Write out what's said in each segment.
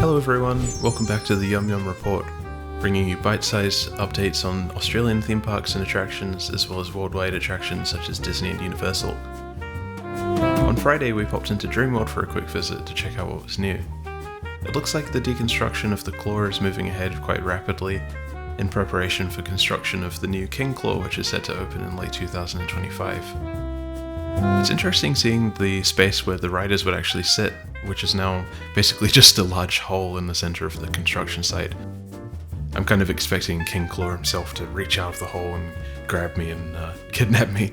Hello everyone, welcome back to the YumYum Report, bringing you bite-sized updates on Australian theme parks and attractions, as well as worldwide attractions such as Disney and Universal. On Friday we popped into Dreamworld for a quick visit to check out what was new. It looks like the deconstruction of the claw is moving ahead quite rapidly, in preparation for construction of the new King Claw, which is set to open in late 2025. It's interesting seeing the space where the riders would actually sit, which is now basically just a large hole in the center of the construction site. I'm kind of expecting King Claw himself to reach out of the hole and grab me and kidnap me.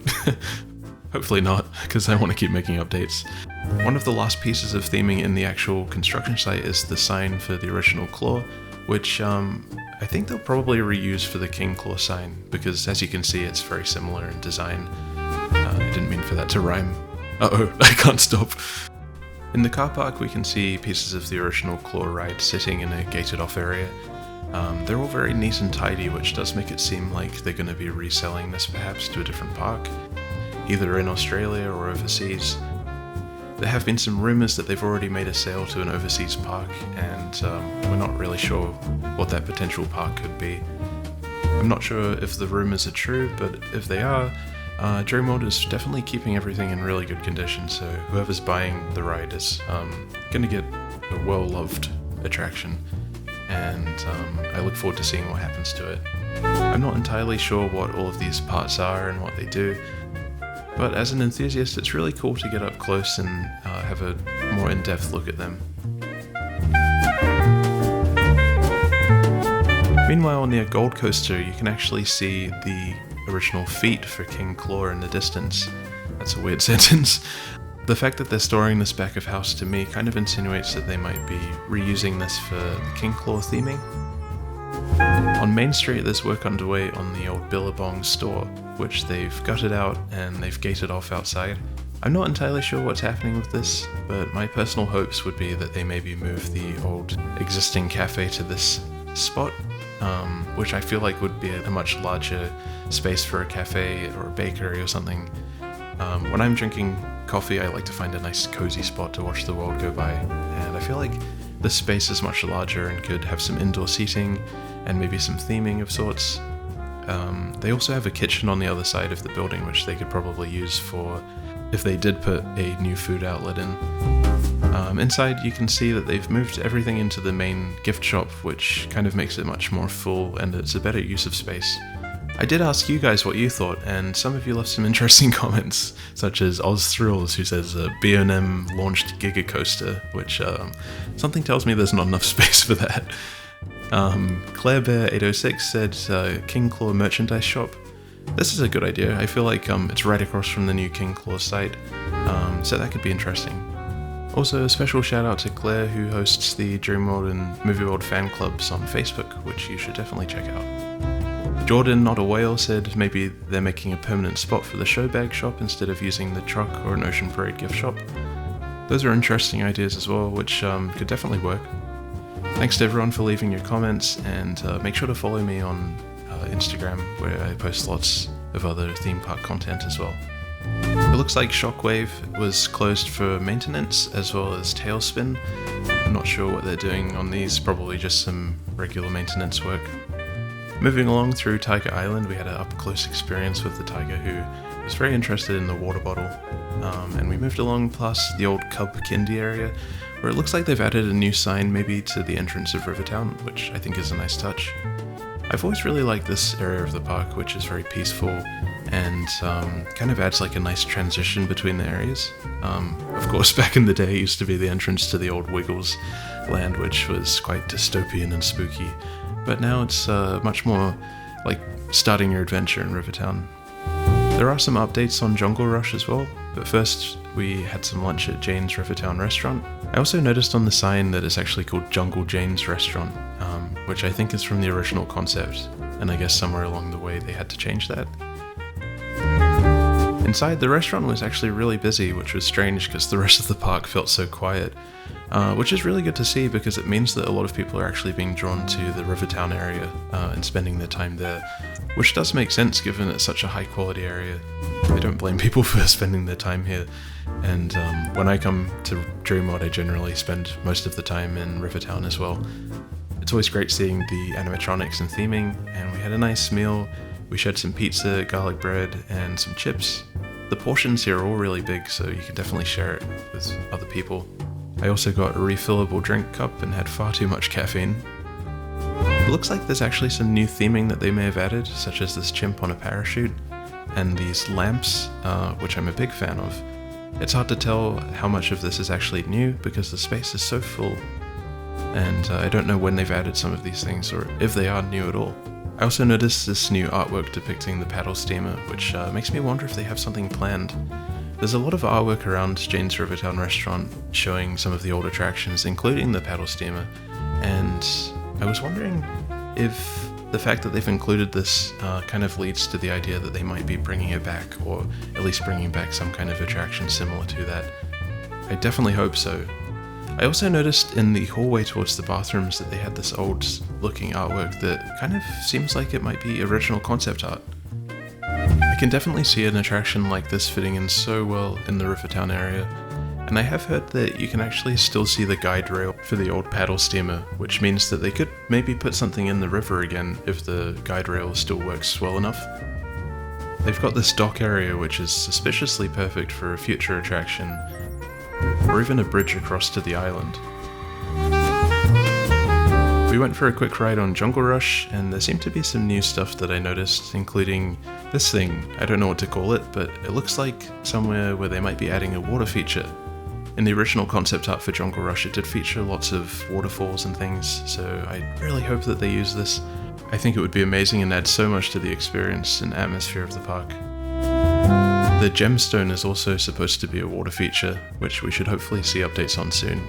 Hopefully not, because I want to keep making updates. One of the last pieces of theming in the actual construction site is the sign for the original claw, which I think they'll probably reuse for the King Claw sign, because as you can see it's very similar in design. I didn't mean for that to rhyme. Uh-oh, I can't stop. In the car park we can see pieces of the original claw ride sitting in a gated off area. They're all very neat and tidy, which does make it seem like they're going to be reselling this perhaps to a different park, either in Australia or overseas. There have been some rumours that they've already made a sale to an overseas park, and we're not really sure what that potential park could be. I'm not sure if the rumours are true, but if they are, Dreamworld is definitely keeping everything in really good condition, so whoever's buying the ride is going to get a well-loved attraction, and I look forward to seeing what happens to it. I'm not entirely sure what all of these parts are and what they do, but as an enthusiast it's really cool to get up close and have a more in-depth look at them. Meanwhile, near Gold Coaster you can actually see the original feet for King Claw in the distance. That's a weird sentence. The fact that they're storing this back of house to me kind of insinuates that they might be reusing this for the King Claw theming. On Main Street there's work underway on the old Billabong store, which they've gutted out and they've gated off outside. I'm not entirely sure what's happening with this, but my personal hopes would be that they maybe move the old existing cafe to this spot, which I feel like would be a much larger space for a cafe or a bakery or something. When I'm drinking coffee I like to find a nice cozy spot to watch the world go by, and I feel like this space is much larger and could have some indoor seating and maybe some theming of sorts. They also have a kitchen on the other side of the building which they could probably use for if they did put a new food outlet in. Inside you can see that they've moved everything into the main gift shop, which kind of makes it much more full and it's a better use of space. I did ask you guys what you thought, and some of you left some interesting comments, such as Oz Thrills, who says B&M launched Giga Coaster, which something tells me there's not enough space for that. Claire Bear 806 said King Claw merchandise shop. This is a good idea. I feel like it's right across from the new King Claw site, so that could be interesting. Also, a special shout out to Claire, who hosts the Dreamworld and Movie World fan clubs on Facebook, which you should definitely check out. Jordan Not a Whale said maybe they're making a permanent spot for the show bag shop instead of using the truck or an Ocean Parade gift shop. Those are interesting ideas as well, which could definitely work. Thanks to everyone for leaving your comments, and make sure to follow me on Instagram, where I post lots of other theme park content as well. It looks like Shockwave was closed for maintenance as well as Tailspin. I'm not sure what they're doing on these, probably just some regular maintenance work. Moving along through Tiger Island, we had an up-close experience with the tiger who was very interested in the water bottle, and we moved along past the old Cub Kindy area, where it looks like they've added a new sign maybe to the entrance of Rivertown, which I think is a nice touch. I've always really liked this area of the park, which is very peaceful and kind of adds like a nice transition between the areas. Of course, back in the day it used to be the entrance to the old Wiggles land, which was quite dystopian and spooky, but now it's much more like starting your adventure in Rivertown. There are some updates on Jungle Rush as well, but first we had some lunch at Jane's Rivertown restaurant. I also noticed on the sign that it's actually called Jungle Jane's Restaurant, which I think is from the original concept, and I guess somewhere along the way they had to change that. Inside, the restaurant was actually really busy, which was strange because the rest of the park felt so quiet, which is really good to see because it means that a lot of people are actually being drawn to the Rivertown area and spending their time there. which does make sense given it's such a high quality area. I don't blame people for spending their time here, and when I come to Dreamworld I generally spend most of the time in Rivertown as well. It's always great seeing the animatronics and theming, and we had a nice meal. We shared some pizza, garlic bread, and some chips. The portions here are all really big, so you can definitely share it with other people. I also got a refillable drink cup and had far too much caffeine. It looks like there's actually some new theming that they may have added, such as this chimp on a parachute, and these lamps, which I'm a big fan of. It's hard to tell how much of this is actually new because the space is so full, and I don't know when they've added some of these things or if they are new at all. I also noticed this new artwork depicting the paddle steamer, which makes me wonder if they have something planned. There's a lot of artwork around Jane's Rivertown restaurant showing some of the old attractions, including the paddle steamer, and I was wondering if the fact that they've included this kind of leads to the idea that they might be bringing it back, or at least bringing back some kind of attraction similar to that. I definitely hope so. I also noticed in the hallway towards the bathrooms that they had this old looking artwork that kind of seems like it might be original concept art. I can definitely see an attraction like this fitting in so well in the Rivertown area, and I have heard that you can actually still see the guide rail for the old paddle steamer, which means that they could maybe put something in the river again if the guide rail still works well enough. They've got this dock area which is suspiciously perfect for a future attraction, or even a bridge across to the island. We went for a quick ride on Jungle Rush, and there seemed to be some new stuff that I noticed, including this thing. I don't know what to call it, but it looks like somewhere where they might be adding a water feature. In the original concept art for Jungle Rush, it did feature lots of waterfalls and things, so I really hope that they use this. I think it would be amazing and add so much to the experience and atmosphere of the park. The gemstone is also supposed to be a water feature, which we should hopefully see updates on soon.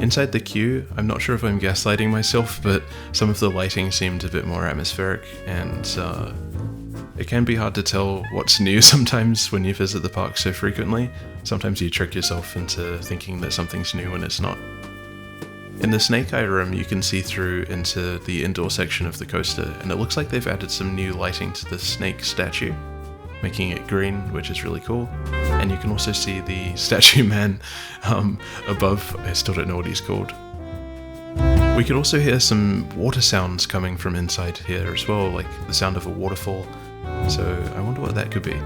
Inside the queue, I'm not sure if I'm gaslighting myself, but some of the lighting seemed a bit more atmospheric, and it can be hard to tell what's new sometimes when you visit the park so frequently. Sometimes you trick yourself into thinking that something's new when it's not. In the Snake Eye room, you can see through into the indoor section of the coaster, and it looks like they've added some new lighting to the snake statue, making it green, which is really cool. And you can also see the statue man above. I still don't know what he's called. We could also hear some water sounds coming from inside here as well, like the sound of a waterfall. So I wonder what that could be.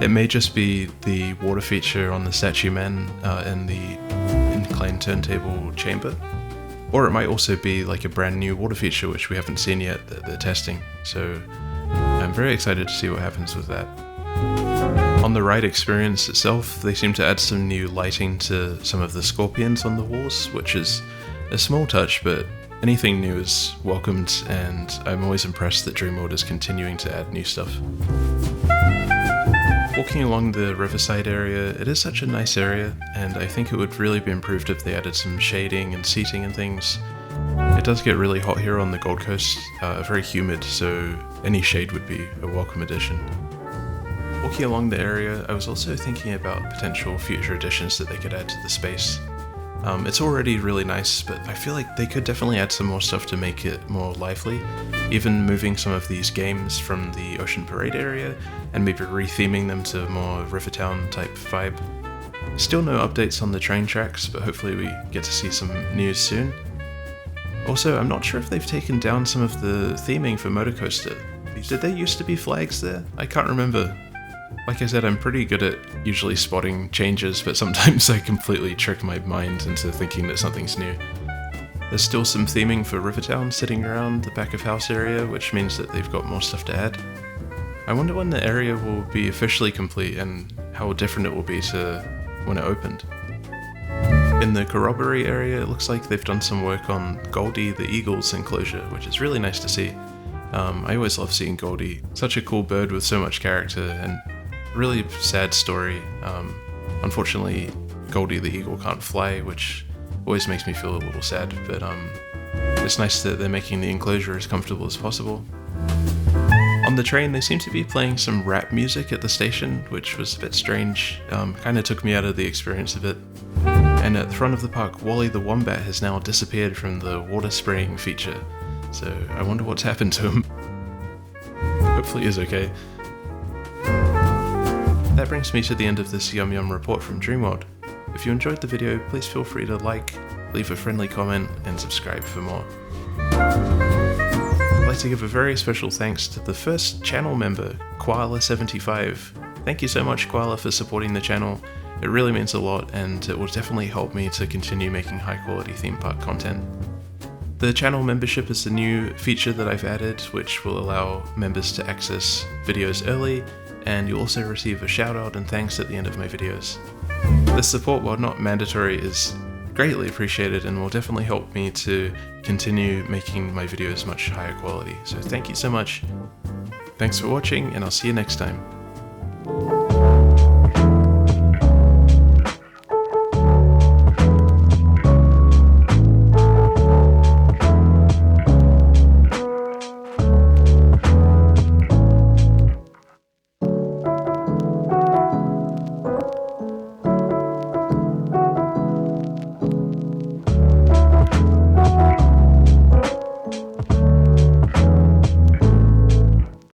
It may just be the water feature on the statue man in the inclined turntable chamber, or it might also be like a brand new water feature which we haven't seen yet that they're testing. So I'm very excited to see what happens with that. On the ride experience itself, they seem to add some new lighting to some of the scorpions on the walls, which is a small touch, but anything new is welcomed, and I'm always impressed that Dreamworld is continuing to add new stuff. Walking along the riverside area, it is such a nice area, and I think it would really be improved if they added some shading and seating and things. It does get really hot here on the Gold Coast, very humid, so any shade would be a welcome addition. Walking along the area, I was also thinking about potential future additions that they could add to the space. It's already really nice, but I feel like they could definitely add some more stuff to make it more lively, even moving some of these games from the Ocean Parade area and maybe re-theming them to a more Rivertown type vibe. Still no updates on the train tracks, but hopefully we get to see some news soon. Also, I'm not sure if they've taken down some of the theming for Motocoaster. Did there used to be flags there? I can't remember. Like I said, I'm pretty good at usually spotting changes, but sometimes I completely trick my mind into thinking that something's new. There's still some theming for Rivertown sitting around the back of house area, which means that they've got more stuff to add. I wonder when the area will be officially complete and how different it will be to when it opened. In the Corroboree area, it looks like they've done some work on Goldie the Eagle's enclosure, which is really nice to see. I always love seeing Goldie. Such a cool bird with so much character, and really sad story. Unfortunately, Goldie the Eagle can't fly, which always makes me feel a little sad, but it's nice that they're making the enclosure as comfortable as possible. On the train, they seem to be playing some rap music at the station, which was a bit strange. Kind of took me out of the experience of it. And at the front of the park, Wally the Wombat has now disappeared from the water spraying feature. so I wonder what's happened to him. Hopefully he's okay. That brings me to the end of this YumYum report from Dreamworld. If you enjoyed the video, please feel free to like, leave a friendly comment, and subscribe for more. I'd like to give a very special thanks to the first channel member, Koala75. Thank you so much, Koala, for supporting the channel. It really means a lot, and it will definitely help me to continue making high quality theme park content. The channel membership is the new feature that I've added, which will allow members to access videos early, and you'll also receive a shout out and thanks at the end of my videos. This support, while not mandatory, is greatly appreciated and will definitely help me to continue making my videos much higher quality. So thank you so much. Thanks for watching, and I'll see you next time.